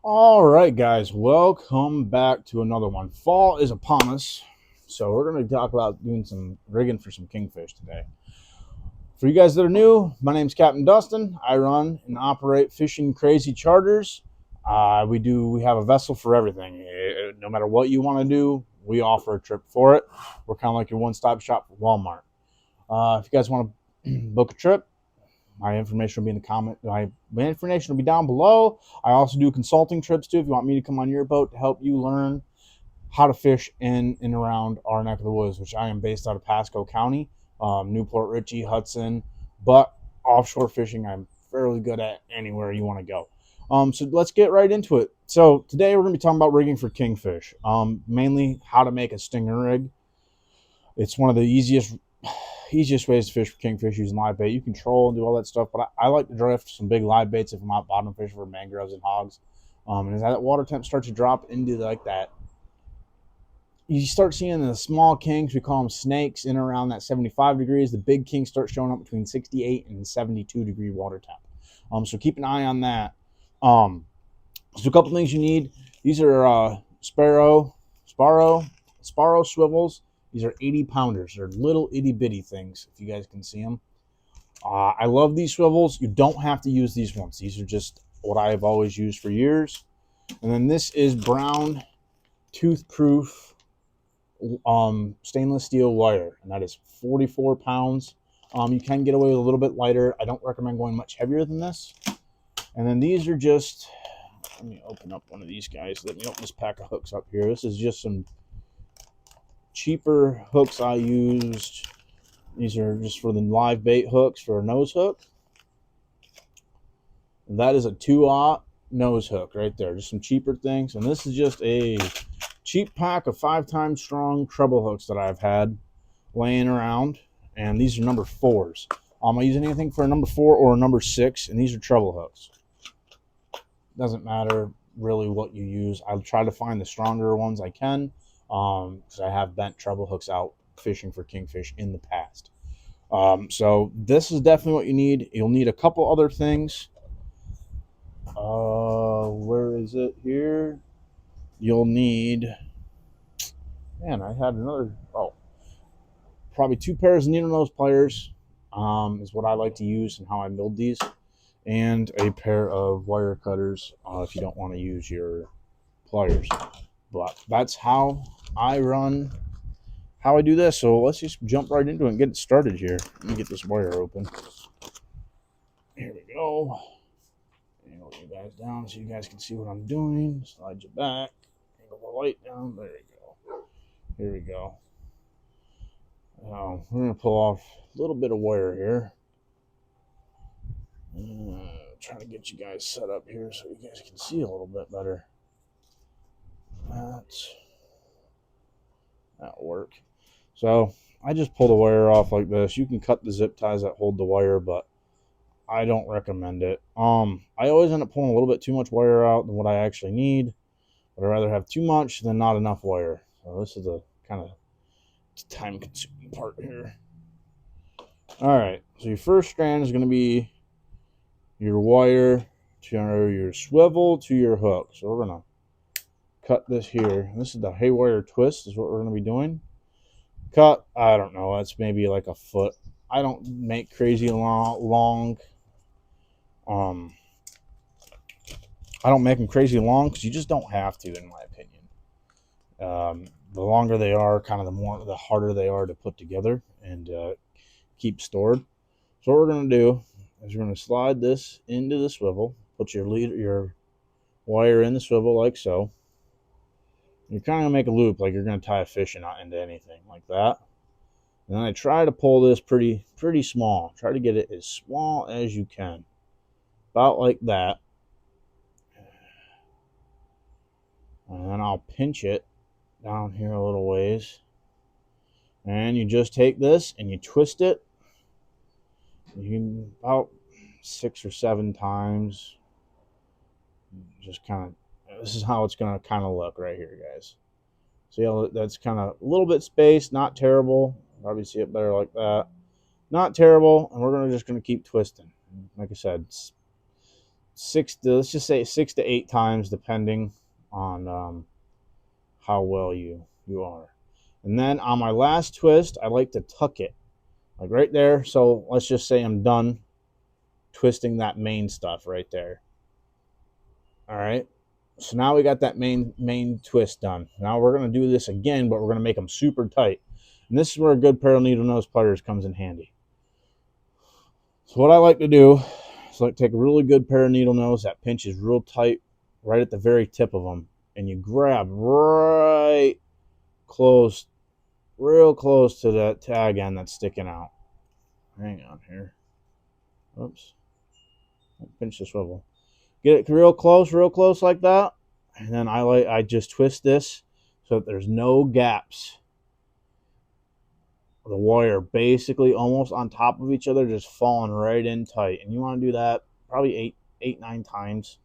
All right, guys, welcome back to another one. Fall is upon us, so we're going to talk about doing some rigging for some kingfish today. For you guys that are new, my name's Captain Dustin. I run and operate FishNCrazy Charters. We have a vessel for everything. No matter what you want to do, we offer a trip for it. We're kind of like your one-stop shop for Walmart. If you guys want to book a trip, my information will be in the comment. My information will be down below. I also do consulting trips too. If you want me to come on your boat to help you learn how to fish in and around our neck of the woods, which I am based out of Pasco County, Newport Richey, Hudson, but offshore fishing I'm fairly good at anywhere you want to go. So let's get right into it. So today we're going to be talking about rigging for kingfish, mainly how to make a stinger rig. It's one of the easiest ways to fish for kingfish using live bait. You can troll and do all that stuff, but I like to drift some big live baits if I'm out bottom fishing for mangroves and hogs. And as that water temp starts to drop into like that, you start seeing the small kings, we call them snakes, in around that 75 degrees. The big kings start showing up between 68 and 72 degree water temp. So keep an eye on that. So a couple things you need. These are Sparrow swivels. These are 80 pounders. They're little itty bitty things, if you guys can see them. I love these swivels. You don't have to use these ones. These are just what I've always used for years. And then this is brown tooth-proof stainless steel wire, and that is 44 pounds. You can get away with a little bit lighter. I don't recommend going much heavier than this. And then these are just, let me open up one of these guys. Let me open this pack of hooks up here. This is just some cheaper hooks I used. These are just for the live bait hooks for a nose hook. And that is a 2/0 nose hook right there. Just some cheaper things. And this is just a cheap pack of 5 times strong treble hooks that I've had laying around. And these are number 4s. I use anything for a number 4 or a number 6, and these are treble hooks. Doesn't matter really what you use. I try to find the stronger ones I can, because I have bent treble hooks out fishing for kingfish in the past. So this is definitely what you need. You'll need a couple other things. Where is it here? You'll need, man, I had another, probably 2 pairs of needle nose pliers, is what I like to use and how I build these, and a pair of wire cutters if you don't want to use your pliers. But that's how I run, how I do this. So let's just jump right into it and get it started here. Let me get this wire open. Here we go. Angle you guys down so you guys can see what I'm doing. Slide you back. Angle the light down. There you go. Here we go. Now we're going to pull off a little bit of wire here. Trying to get you guys set up here so you guys can see a little bit better. That'll work. So I just pull the wire off like this. You can cut the zip ties that hold the wire, but I don't recommend it. I always end up pulling a little bit too much wire out than what I actually need, but I'd rather have too much than not enough wire. So this is the kind of time-consuming part here. All right, so your first strand is going to be your wire to your swivel to your hook. So we're going to cut this here. This is the haywire twist is what we're going to be doing. Cut, I don't know, that's maybe like a foot. I don't make crazy long. I don't make them crazy long because you just don't have to, in my opinion. The longer they are, kind of the harder they are to put together and keep stored. So what we're going to do is we're going to slide this into the swivel, put your wire in the swivel like so. You're kind of going to make a loop like you're going to tie a fish knot into anything like that. And then I try to pull this pretty small. Try to get it as small as you can. About like that. And then I'll pinch it down here a little ways. And you just take this and you twist it. You can about 6 or 7 times. Just kind of, this is how it's going to kind of look right here, guys. See how that's kind of a little bit spaced, not terrible. Probably see it better like that. Not terrible, and we're just going to keep twisting. Like I said, let's just say 6 to 8 times, depending on how well you are. And then on my last twist, I like to tuck it, like right there. So let's just say I'm done twisting that main stuff right there. All right. So now we got that main twist done. Now we're going to do this again, but we're going to make them super tight. And this is where a good pair of needle nose pliers comes in handy. So what I like to do is like take a really good pair of needle nose that pinches real tight right at the very tip of them, and you grab right close, real close to that tag end that's sticking out. Hang on here. Oops. Pinch the swivel. Get it real close like that. And then I just twist this so that there's no gaps. The wire basically almost on top of each other, just falling right in tight. And you want to do that probably 9 times.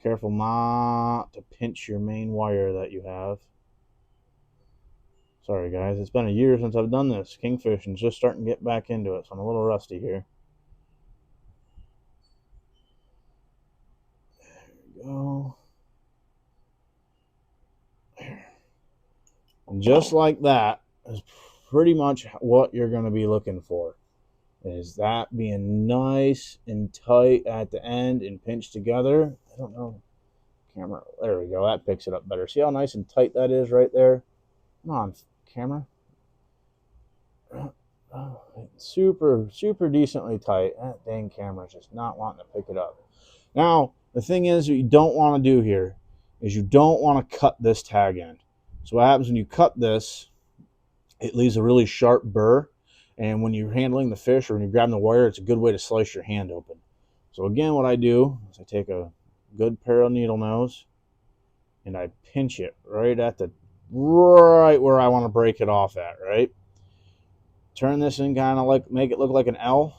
Careful not to pinch your main wire that you have. Sorry guys, it's been a year since I've done this. Kingfish and just starting to get back into it, so I'm a little rusty here. There we go. There. And just like that is pretty much what you're going to be looking for. Is that being nice and tight at the end and pinched together. I don't know. Camera. There we go. That picks it up better. See how nice and tight that is right there? Come on, camera. Oh, super decently tight. That dang camera's just not wanting to pick it up. Now, the thing is, what you don't want to do here is you don't want to cut this tag end. So what happens when you cut this, it leaves a really sharp burr. And when you're handling the fish or when you're grabbing the wire, it's a good way to slice your hand open. So again, what I do is I take a good pair of needle nose and I pinch it right where I want to break it off at, right? Turn this in kind of like, make it look like an L,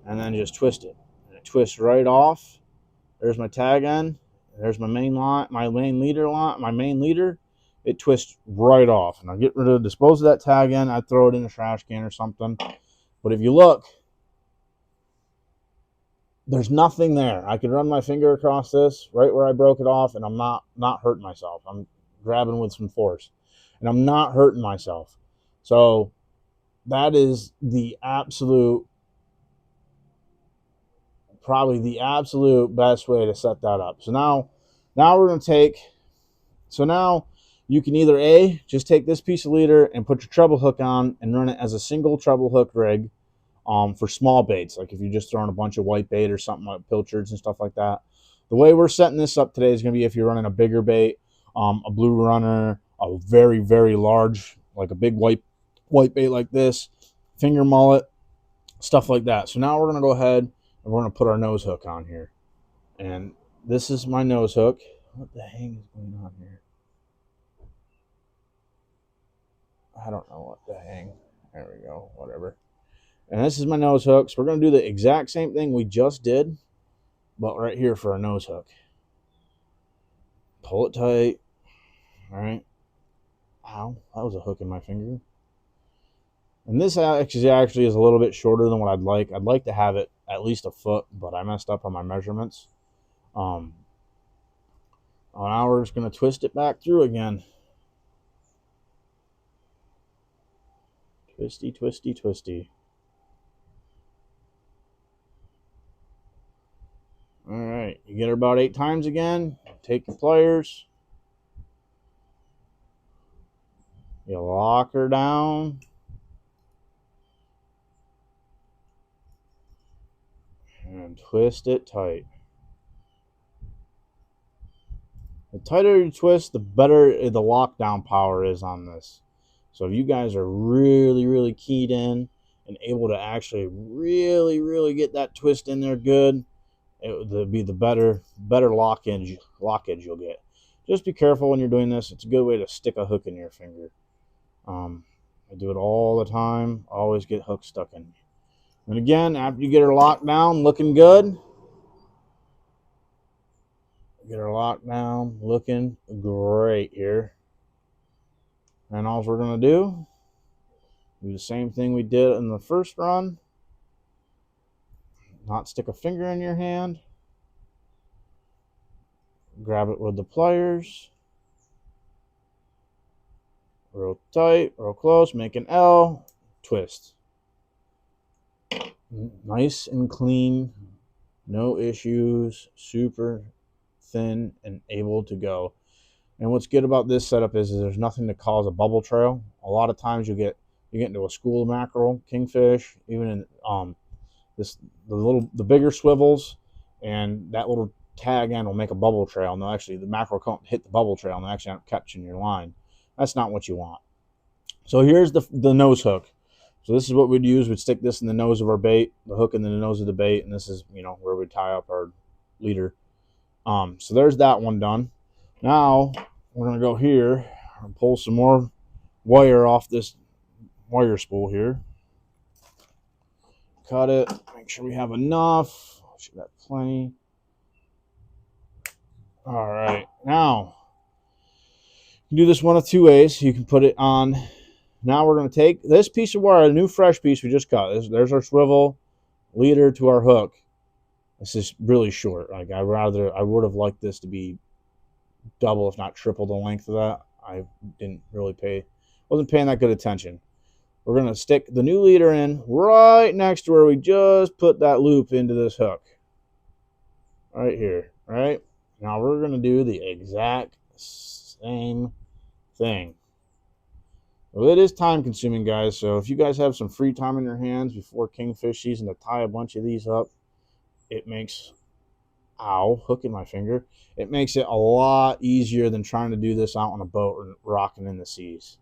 and then just twist it. And it twists right off. There's my tag end. There's my main line, my main leader. It twists right off. And I'll get rid of, dispose of that tag end. I throw it in a trash can or something. But if you look, there's nothing there. I could run my finger across this right where I broke it off, and I'm not hurting myself. I'm grabbing with some force, and I'm not hurting myself. So that is the absolute, probably the absolute best way to set that up. So now we're going to take, so now you can either just take this piece of leader and put your treble hook on and run it as a single treble hook rig for small baits, like if you're just throwing a bunch of white bait or something like pilchards and stuff like that. The way we're setting this up today is going to be if you're running a bigger bait, a blue runner, a very large, like a big white bait like this, finger mullet, stuff like that. So now we're going to go ahead and we're going to put our nose hook on here. And this is my nose hook. What the hang is going on here? I don't know what the hang. There we go. Whatever. And this is my nose hook. So we're going to do the exact same thing we just did, but right here for our nose hook. Pull it tight. All right. Ow, that was a hook in my finger. And this actually is a little bit shorter than what I'd like. I'd like to have it at least a foot, but I messed up on my measurements. Now we're just going to twist it back through again. Twisty, twisty, twisty. All right, you get her about 8 times again. Take your pliers. You lock her down. And twist it tight. The tighter you twist, the better the lockdown power is on this. So if you guys are really keyed in and able to actually really get that twist in there good, it would be the better lockage you'll get. Just be careful when you're doing this. It's a good way to stick a hook in your finger. I do it all the time. Always get hooks stuck in. And again, after you get her locked down, looking good. Get her locked down, looking great here. And all we're going to do the same thing we did in the first run. not stick a finger in your hand. Grab it with the pliers. Real tight, real close, make an L, twist. Nice and clean, no issues, super thin and able to go. And what's good about this setup is there's nothing to cause a bubble trail. A lot of times you get into a school of mackerel, kingfish, even in the bigger swivels, and that little tag end will make a bubble trail. No, actually the mackerel can't hit the bubble trail and they actually aren't catching your line. That's not what you want. So here's the nose hook. So this is what we'd use. We'd stick this in the nose of our bait, the hook in the nose of the bait, and this is, where we tie up our leader. So there's that one done. Now we're gonna go here and pull some more wire off this wire spool here. Cut it. Make sure we have enough. Should have plenty. All right. Now you can do this one of two ways. You can put it on. Now we're going to take this piece of wire, a new fresh piece we just cut. There's our swivel leader to our hook. This is really short. Like I would have liked this to be double, if not triple the length of that. I wasn't paying that good attention. We're going to stick the new leader in right next to where we just put that loop into this hook. Right here, right? Now we're going to do the exact same thing. Well, it is time consuming, guys, so if you guys have some free time in your hands before kingfish season to tie a bunch of these up, it makes, hook in my finger, it makes it a lot easier than trying to do this out on a boat or rocking in the seas.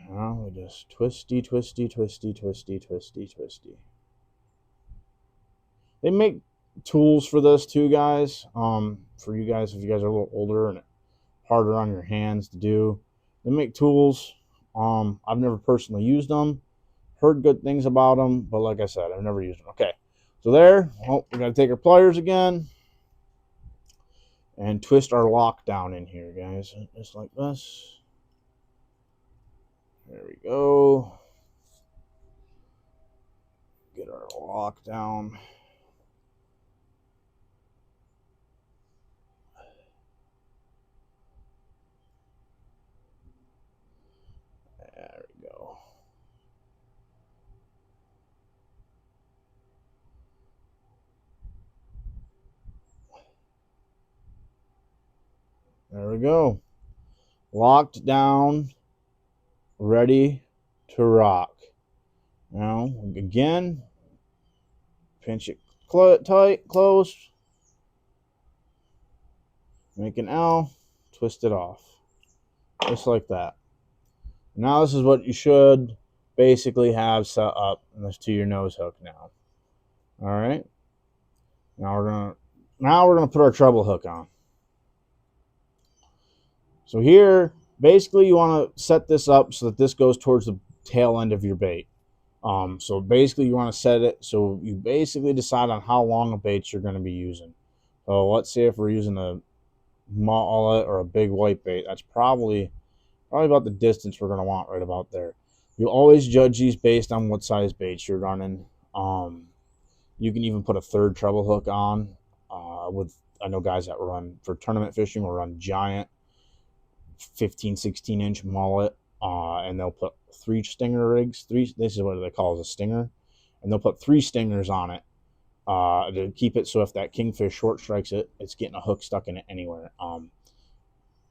Now we just twisty, twisty, twisty, twisty, twisty, twisty. They make tools for this too, guys. For you guys, if you guys are a little older and harder on your hands to do. They make tools. I've never personally used them. Heard good things about them, but like I said, I've never used them. Okay, so there. Oh, we got to take our pliers again and twist our lock down in here, guys. Just like this. There we go. Get our lock down. There we go. There we go. Locked down, ready to rock. Now, again, pinch it tight, close. Make an L, twist it off. Just like that. Now this is what you should basically have set up to your nose hook now. All right. Now we're gonna put our treble hook on. So here, basically, you want to set this up so that this goes towards the tail end of your bait. So basically, you want to set it so you basically decide on how long a bait you're going to be using. So let's say if we're using a mullet or a big white bait, that's probably about the distance we're going to want right about there. You always judge these based on what size baits you're running. You can even put a third treble hook on. I know guys that run for tournament fishing will run giant 15, 16-inch mullet, and they'll put 3 stinger rigs. This is what they call as a stinger, and they'll put 3 stingers on it to keep it so if that kingfish short strikes it, it's getting a hook stuck in it anywhere.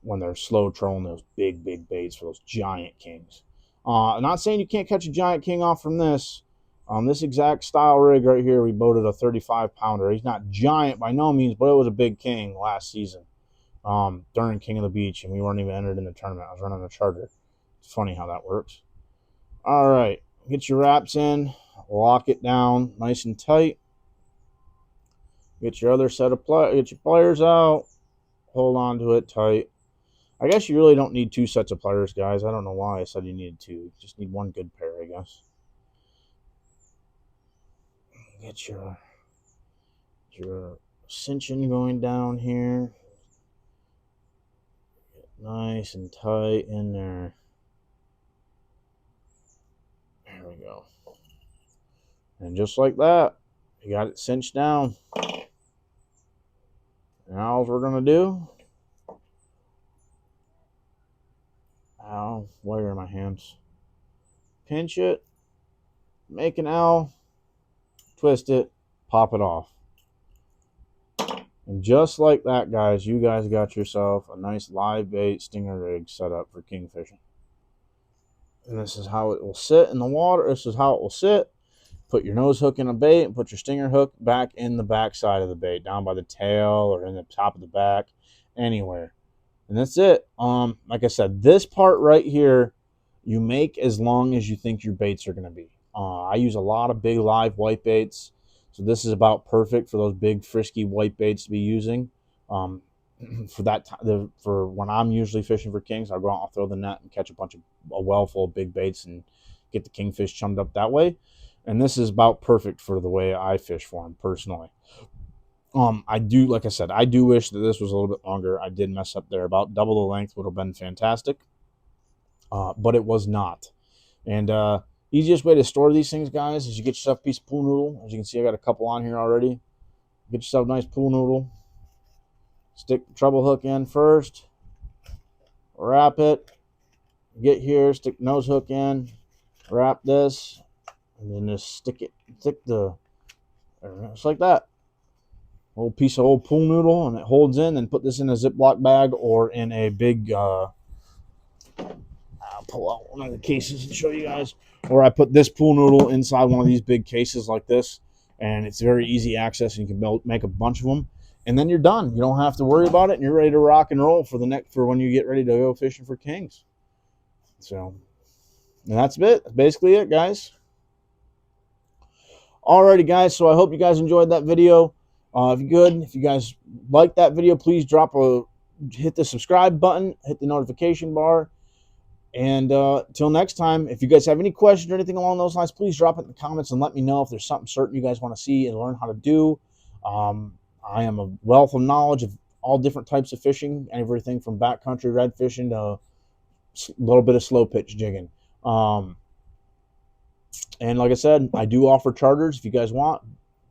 When they're slow trolling those big baits for those giant kings. I'm not saying you can't catch a giant king off from this. This exact style rig right here, we boated a 35-pounder. He's not giant by no means, but it was a big king last season during King of the Beach, and we weren't even entered in the tournament. I was running a charter. It's funny how that works. All right, get your wraps in, lock it down nice and tight. Get your other set of get your pliers out, hold on to it tight. I guess you really don't need 2 sets of pliers, guys. I don't know why I said you needed 2. You just need 1 good pair, I guess. Get your cinching going down here. Get nice and tight in there. There we go. And just like that, You got it cinched down. Now all we're going to do, where are my hands? Pinch it, make an L, twist it, pop it off. And just like that, guys, you guys got yourself a nice live bait stinger rig set up for kingfishing. And this is how it will sit in the water. This is how it will sit. Put your nose hook in a bait and put your stinger hook back in the back side of the bait, down by the tail or in the top of the back, anywhere. And that's it. Like I said, this part right here, you make as long as you think your baits are going to be. I use a lot of big live white baits, so this is about perfect for those big frisky white baits to be using. For when I'm usually fishing for kings, I'll go out and throw the net and catch a well full of big baits and get the kingfish chummed up that way. And this is about perfect for the way I fish for them personally. Like I said, I do wish that this was a little bit longer. I did mess up there. About double the length would have been fantastic. But it was not. And easiest way to store these things, guys, is you get yourself a piece of pool noodle. As you can see, I got a couple on here already. Get yourself a nice pool noodle. Stick the treble hook in first. Wrap it. Get here, stick the nose hook in. Wrap this. And then just stick just like that. A little piece of old pool noodle, and it holds in. And put this in a Ziploc bag or in a big, I'll pull out one of the cases and show you guys. Or I put this pool noodle inside one of these big cases like this. And it's very easy access, and you can make a bunch of them. And then you're done. You don't have to worry about it, and you're ready to rock and roll for when you get ready to go fishing for kings. So, and that's it. That's basically it, guys. Alrighty, guys. So I hope you guys enjoyed that video. If you guys like that video, please hit the subscribe button, hit the notification bar. And till next time, if you guys have any questions or anything along those lines, please drop it in the comments and let me know if there's something certain you guys want to see and learn how to do. I am a wealth of knowledge of all different types of fishing, everything from backcountry red fishing to a little bit of slow pitch jigging. And like I said, I do offer charters. If you guys want,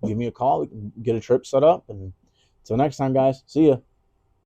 give me a call. We can get a trip set up. And until next time, guys, see ya.